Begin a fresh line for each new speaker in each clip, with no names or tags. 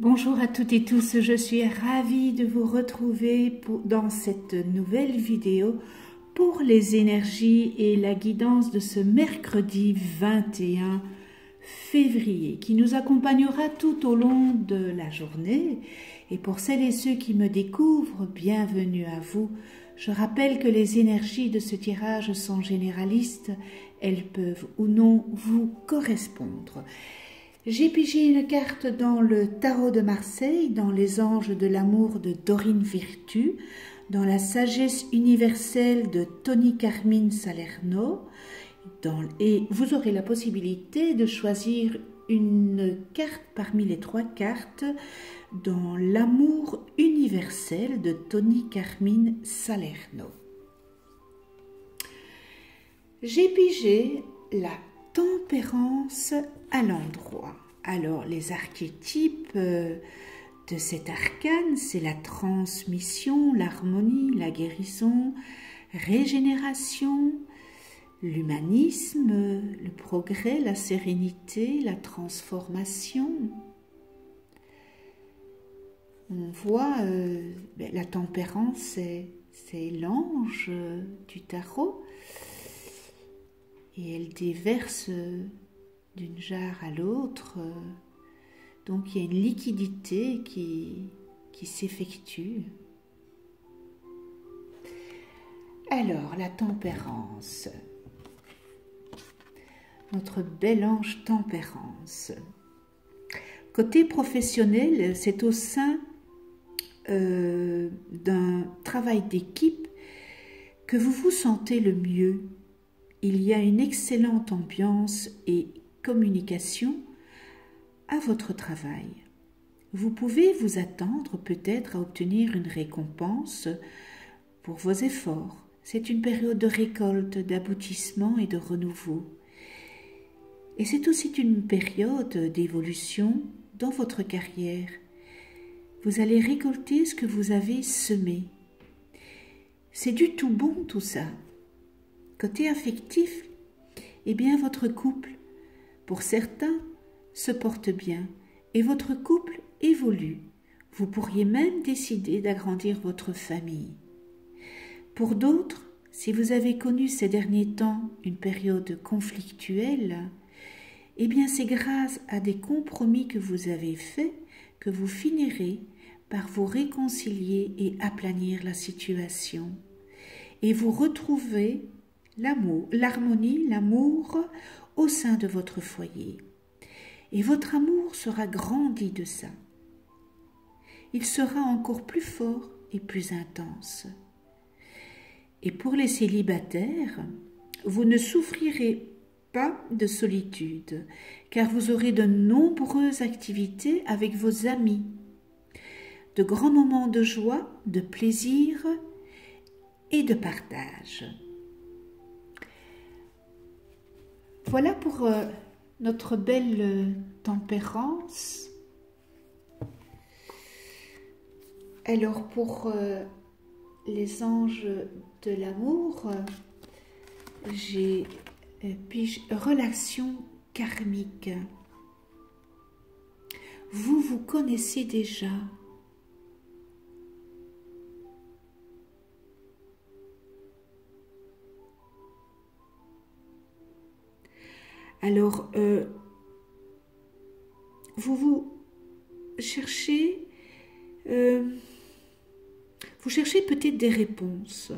Bonjour à toutes et tous, je suis ravie de vous retrouver dans cette nouvelle vidéo pour les énergies et la guidance de ce mercredi 21 février qui nous accompagnera tout au long de la journée. Et pour celles et ceux qui me découvrent, bienvenue à vous. Je rappelle que les énergies de ce tirage sont généralistes, elles peuvent ou non vous correspondre. J'ai pigé une carte dans le tarot de Marseille, dans les anges de l'amour de Dorine Virtue, dans la sagesse universelle de Tony Carmine Salerno, et vous aurez la possibilité de choisir une carte parmi les 3 cartes dans l'amour universel de Tony Carmine Salerno. J'ai pigé la tempérance à l'endroit. Alors, les archétypes de cet arcane, c'est la transmission, l'harmonie, la guérison, régénération, l'humanisme, le progrès, la sérénité, la transformation. On voit la tempérance, c'est l'ange du tarot. Et elle déverse d'une jarre à l'autre. Donc il y a une liquidité qui s'effectue. Alors, la tempérance. Notre bel ange tempérance. Côté professionnel, c'est au sein d'un travail d'équipe que vous vous sentez le mieux. Il y a une excellente ambiance et communication à votre travail. Vous pouvez vous attendre peut-être à obtenir une récompense pour vos efforts. C'est une période de récolte, d'aboutissement et de renouveau. Et c'est aussi une période d'évolution dans votre carrière. Vous allez récolter ce que vous avez semé. C'est du tout bon tout ça. Côté affectif, eh bien votre couple, pour certains, se porte bien et votre couple évolue. Vous pourriez même décider d'agrandir votre famille. Pour d'autres, si vous avez connu ces derniers temps une période conflictuelle, eh bien c'est grâce à des compromis que vous avez faits que vous finirez par vous réconcilier et aplanir la situation. Et vous retrouvez l'amour, l'harmonie, l'amour au sein de votre foyer. Et votre amour sera grandi de ça. Il sera encore plus fort et plus intense. Et pour les célibataires, vous ne souffrirez pas de solitude, car vous aurez de nombreuses activités avec vos amis, de grands moments de joie, de plaisir et de partage. Voilà pour notre belle tempérance. Alors pour les anges de l'amour, j'ai relation karmique. Vous vous connaissez déjà. Alors, vous cherchez peut-être des réponses.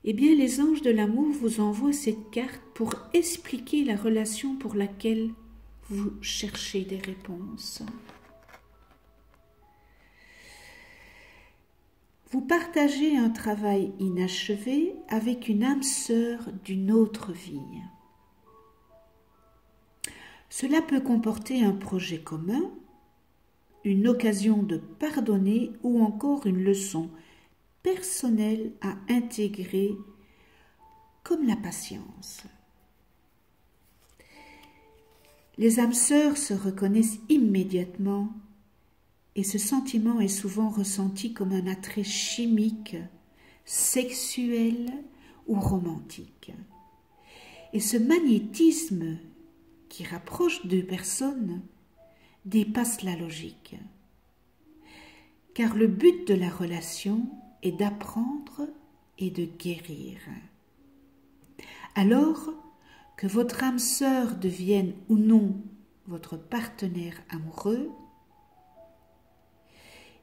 Eh bien, les anges de l'amour vous envoient cette carte pour expliquer la relation pour laquelle vous cherchez des réponses. Vous partagez un travail inachevé avec une âme sœur d'une autre vie. Cela peut comporter un projet commun, une occasion de pardonner ou encore une leçon personnelle à intégrer comme la patience. Les âmes sœurs se reconnaissent immédiatement et ce sentiment est souvent ressenti comme un attrait chimique, sexuel ou romantique. Et ce magnétisme qui rapproche deux personnes dépasse la logique. Car le but de la relation est d'apprendre et de guérir. Alors que votre âme sœur devienne ou non votre partenaire amoureux,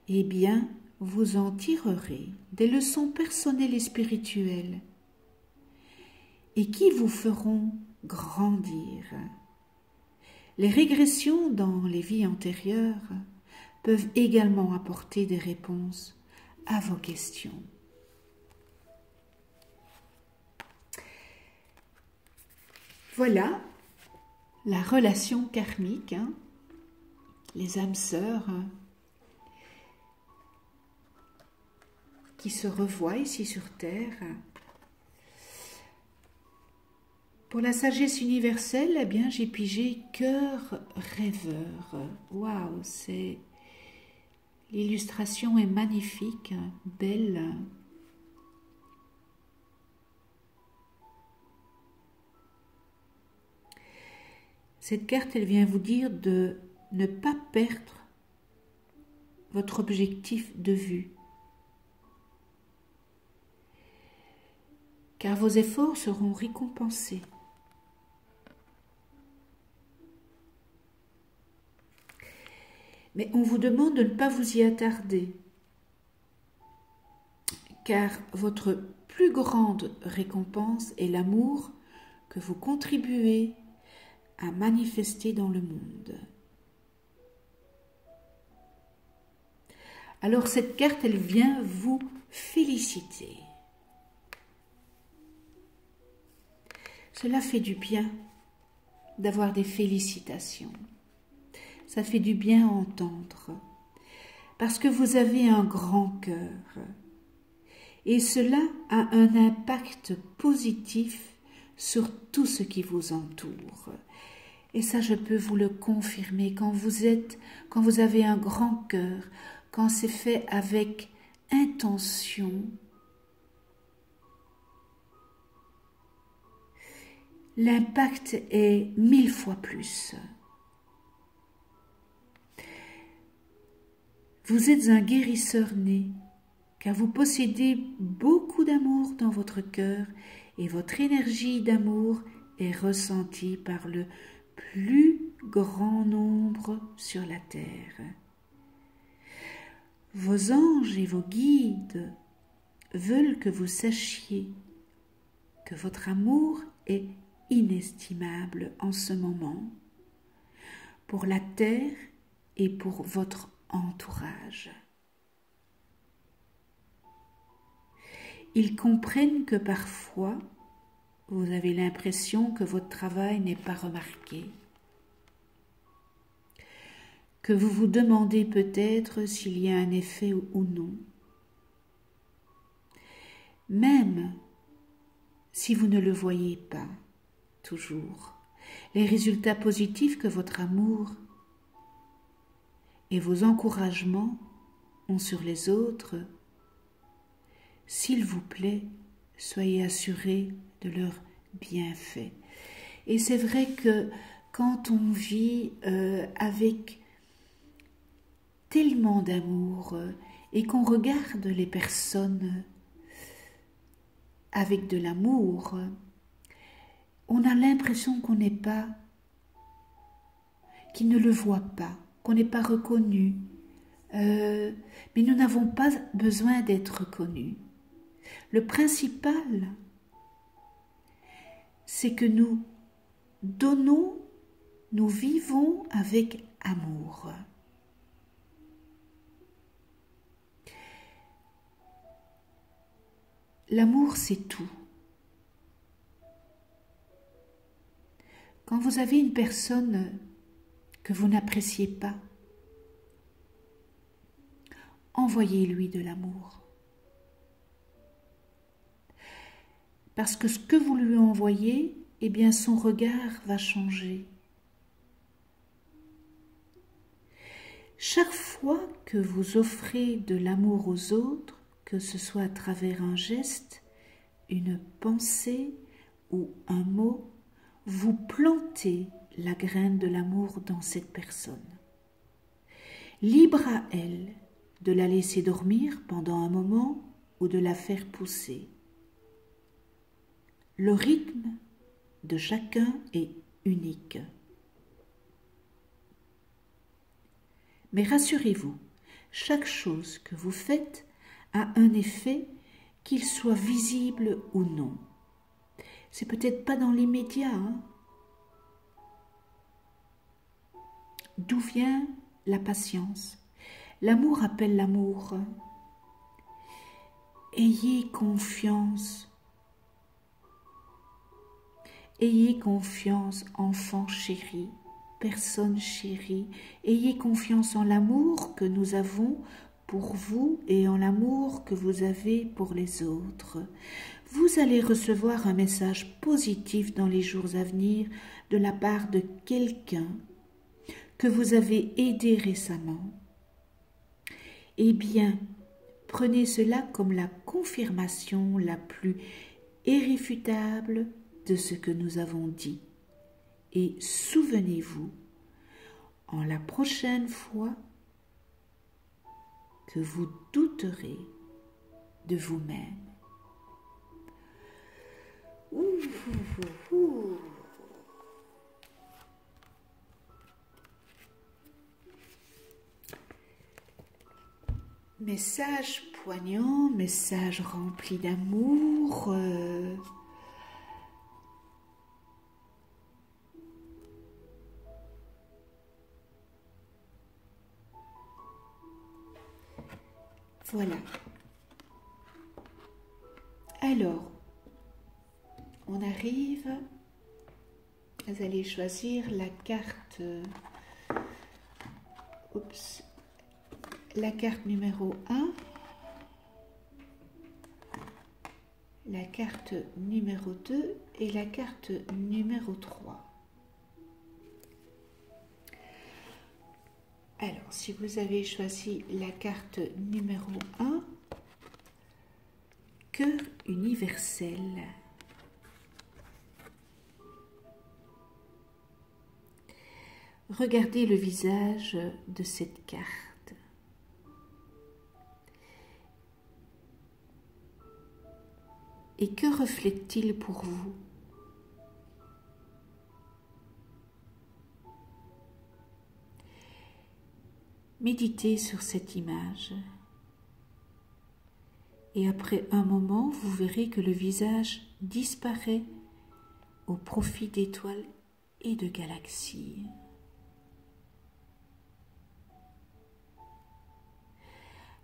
eh bien, vous en tirerez des leçons personnelles et spirituelles et qui vous feront grandir. Les régressions dans les vies antérieures peuvent également apporter des réponses à vos questions. Voilà la relation karmique, les âmes sœurs qui se revoient ici sur Terre. Pour la sagesse universelle, eh bien, j'ai pigé cœur rêveur. Waouh, c'est... L'illustration est magnifique, belle. Cette carte, elle vient vous dire de ne pas perdre votre objectif de vue. Car vos efforts seront récompensés. Mais on vous demande de ne pas vous y attarder, car votre plus grande récompense est l'amour que vous contribuez à manifester dans le monde. Alors cette carte, elle vient vous féliciter. Cela fait du bien d'avoir des félicitations. Ça fait du bien à entendre, parce que vous avez un grand cœur. Et cela a un impact positif sur tout ce qui vous entoure. Et ça, je peux vous le confirmer, quand vous avez un grand cœur, quand c'est fait avec intention, l'impact est 1000 fois plus. Vous êtes un guérisseur né, car vous possédez beaucoup d'amour dans votre cœur et votre énergie d'amour est ressentie par le plus grand nombre sur la terre. Vos anges et vos guides veulent que vous sachiez que votre amour est inestimable en ce moment pour la terre et pour votre entourage. Ils comprennent que parfois, vous avez l'impression que votre travail n'est pas remarqué, que vous vous demandez peut-être s'il y a un effet ou non. Même si vous ne le voyez pas toujours, les résultats positifs que votre amour et vos encouragements ont sur les autres, s'il vous plaît, soyez assurés de leurs bienfaits. Et c'est vrai que quand on vit avec tellement d'amour et qu'on regarde les personnes avec de l'amour, on a l'impression qu'on n'est pas, qu'ils ne le voient pas, qu'on n'est pas reconnu. Mais nous n'avons pas besoin d'être reconnus. Le principal, c'est que nous donnons, nous vivons avec amour. L'amour, c'est tout. Quand vous avez une personne que vous n'appréciez pas, envoyez-lui de l'amour. Parce que ce que vous lui envoyez, eh bien son regard va changer. Chaque fois que vous offrez de l'amour aux autres, que ce soit à travers un geste, une pensée ou un mot, vous plantez la graine de l'amour dans cette personne. Libre à elle de la laisser dormir pendant un moment ou de la faire pousser. Le rythme de chacun est unique. Mais rassurez-vous, chaque chose que vous faites a un effet, qu'il soit visible ou non. C'est peut-être pas dans l'immédiat. D'où vient la patience? L'amour appelle l'amour. Ayez confiance. Ayez confiance, enfant chéri, personne chérie. Ayez confiance en l'amour que nous avons pour vous et en l'amour que vous avez pour les autres. Vous allez recevoir un message positif dans les jours à venir de la part de quelqu'un que vous avez aidé récemment. Eh bien, prenez cela comme la confirmation la plus irréfutable de ce que nous avons dit. Et souvenez-vous, en la prochaine fois que vous douterez de vous-même. Message poignant, message rempli d'amour. Voilà. Alors, on arrive, vous allez choisir la carte, la carte numéro 1, la carte numéro 2 et la carte numéro 3. Alors, si vous avez choisi la carte numéro 1, cœur universel. Regardez le visage de cette carte. Et que reflète-t-il pour vous? Méditez sur cette image. Et après un moment, vous verrez que le visage disparaît au profit d'étoiles et de galaxies.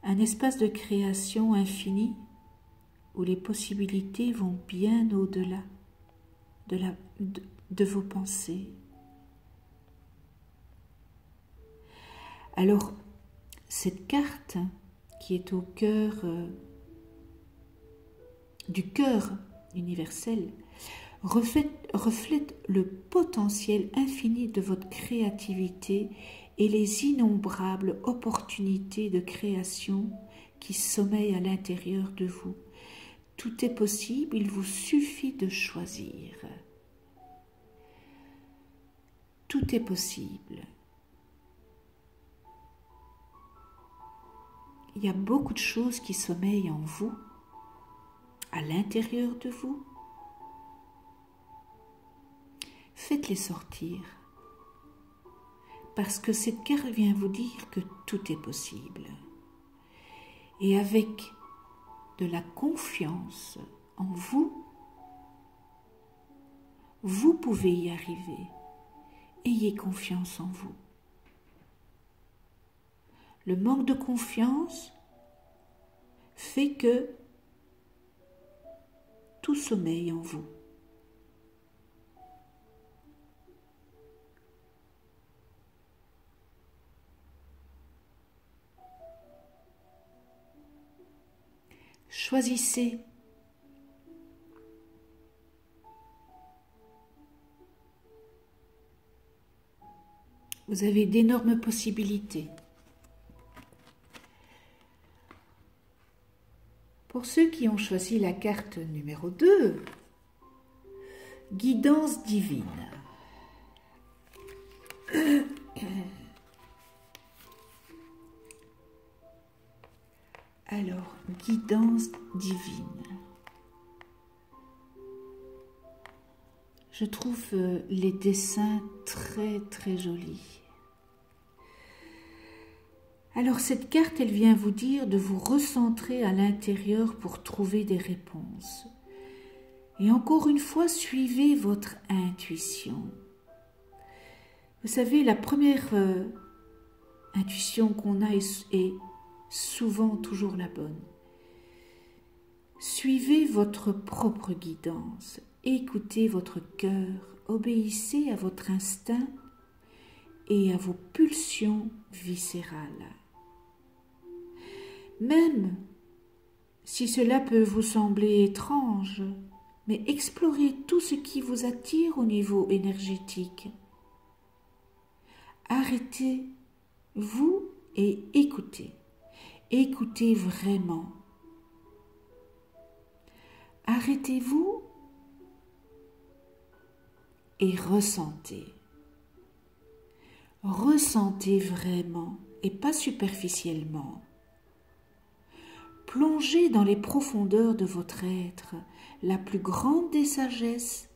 Un espace de création infini où les possibilités vont bien au-delà de vos pensées. Alors, cette carte qui est au cœur du cœur universel reflète le potentiel infini de votre créativité et les innombrables opportunités de création qui sommeillent à l'intérieur de vous. Tout est possible, il vous suffit de choisir. Tout est possible. Il y a beaucoup de choses qui sommeillent en vous, à l'intérieur de vous. Faites-les sortir, parce que cette carte vient vous dire que tout est possible. Et avec de la confiance en vous, vous pouvez y arriver. Ayez confiance en vous. Le manque de confiance fait que tout sommeille en vous. Choisissez. Vous avez d'énormes possibilités. Pour ceux qui ont choisi la carte numéro 2, guidance divine. guidance divine. Je trouve les dessins très très jolis. Alors cette carte, elle vient vous dire de vous recentrer à l'intérieur pour trouver des réponses. Et encore une fois, suivez votre intuition. Vous savez, la première intuition qu'on a est souvent toujours la bonne. Suivez votre propre guidance, écoutez votre cœur, obéissez à votre instinct et à vos pulsions viscérales. Même si cela peut vous sembler étrange, mais explorez tout ce qui vous attire au niveau énergétique. Arrêtez-vous et écoutez. Écoutez vraiment. Arrêtez-vous et ressentez. Ressentez vraiment et pas superficiellement. Plongez dans les profondeurs de votre être. La plus grande des sagesses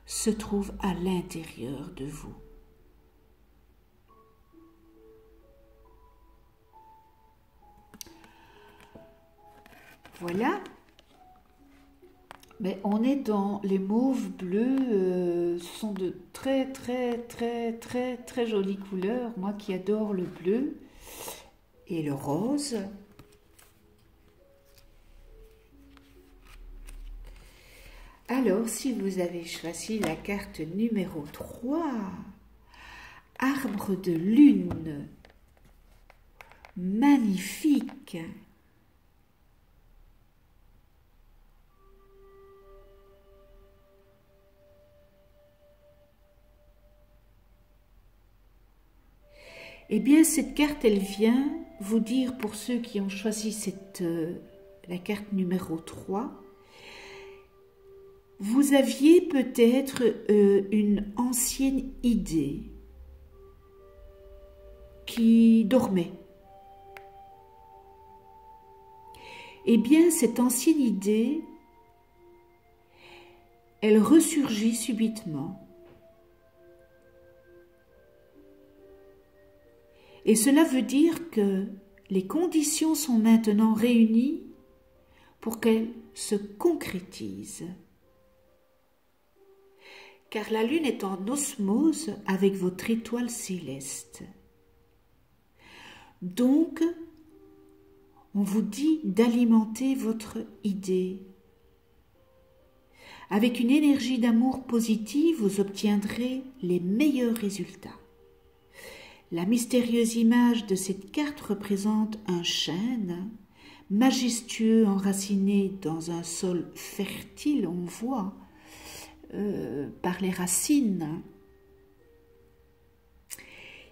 se trouve à l'intérieur de vous. Voilà. Mais on est dans les mauves bleus. Ce sont de très jolies couleurs. Moi qui adore le bleu et le rose. Alors, si vous avez choisi la carte numéro 3, arbre de lune, magnifique. Eh bien, cette carte, elle vient vous dire, pour ceux qui ont choisi la carte numéro 3, vous aviez peut-être une ancienne idée qui dormait. Eh bien, cette ancienne idée, elle ressurgit subitement. Et cela veut dire que les conditions sont maintenant réunies pour qu'elle se concrétise. Car la lune est en osmose avec votre étoile céleste. Donc, on vous dit d'alimenter votre idée. Avec une énergie d'amour positive, vous obtiendrez les meilleurs résultats. La mystérieuse image de cette carte représente un chêne majestueux enraciné dans un sol fertile, on voit, par les racines.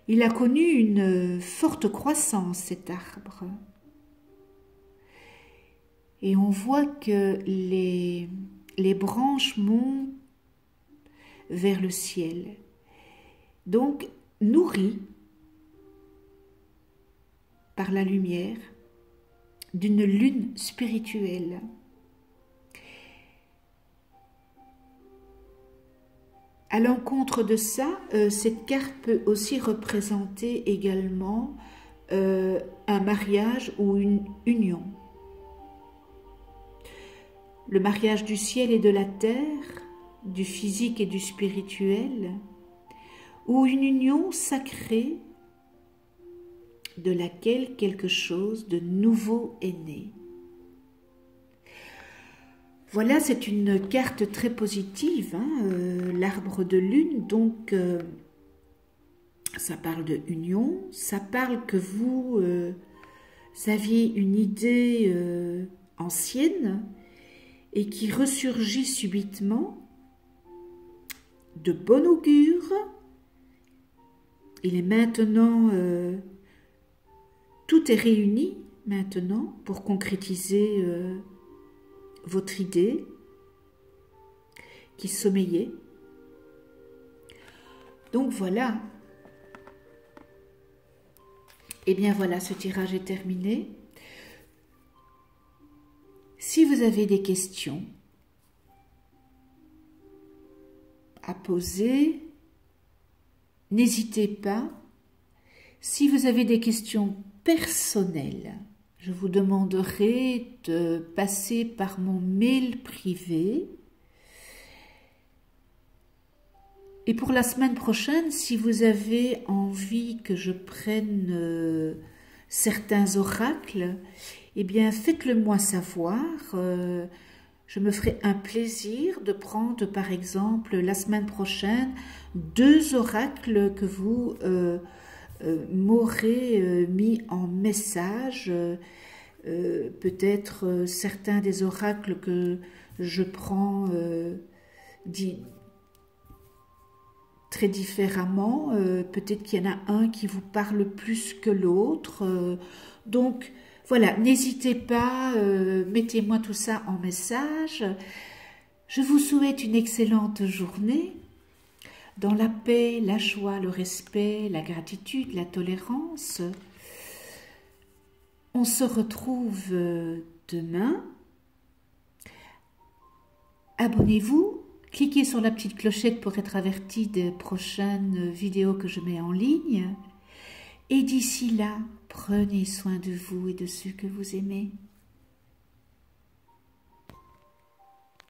Il a connu une forte croissance, cet arbre. Et on voit que les branches montent vers le ciel. Donc, nourri par la lumière d'une lune spirituelle. À l'encontre de ça, cette carte peut aussi représenter également un mariage ou une union. Le mariage du ciel et de la terre, du physique et du spirituel, ou une union sacrée de laquelle quelque chose de nouveau est né. Voilà, c'est une carte très positive, hein, l'arbre de lune, donc ça parle de union, ça parle que vous aviez une idée ancienne et qui ressurgit subitement, de bon augure. Il est maintenant... tout est réuni maintenant pour concrétiser votre idée qui sommeillait. Donc voilà. Eh bien voilà, ce tirage est terminé. Si vous avez des questions à poser, n'hésitez pas. Si vous avez des questions personnelles, je vous demanderai de passer par mon mail privé. Et pour la semaine prochaine, si vous avez envie que je prenne certains oracles, eh bien faites-le moi savoir. Je me ferai un plaisir de prendre par exemple la semaine prochaine 2 oracles que vous m'aurez mis en message. Peut-être certains des oracles que je prends très différemment. Peut-être qu'il y en a un qui vous parle plus que l'autre. Donc, voilà, n'hésitez pas, mettez-moi tout ça en message. Je vous souhaite une excellente journée dans la paix, la joie, le respect, la gratitude, la tolérance. On se retrouve demain. Abonnez-vous, cliquez sur la petite clochette pour être averti des prochaines vidéos que je mets en ligne. Et d'ici là, prenez soin de vous et de ceux que vous aimez.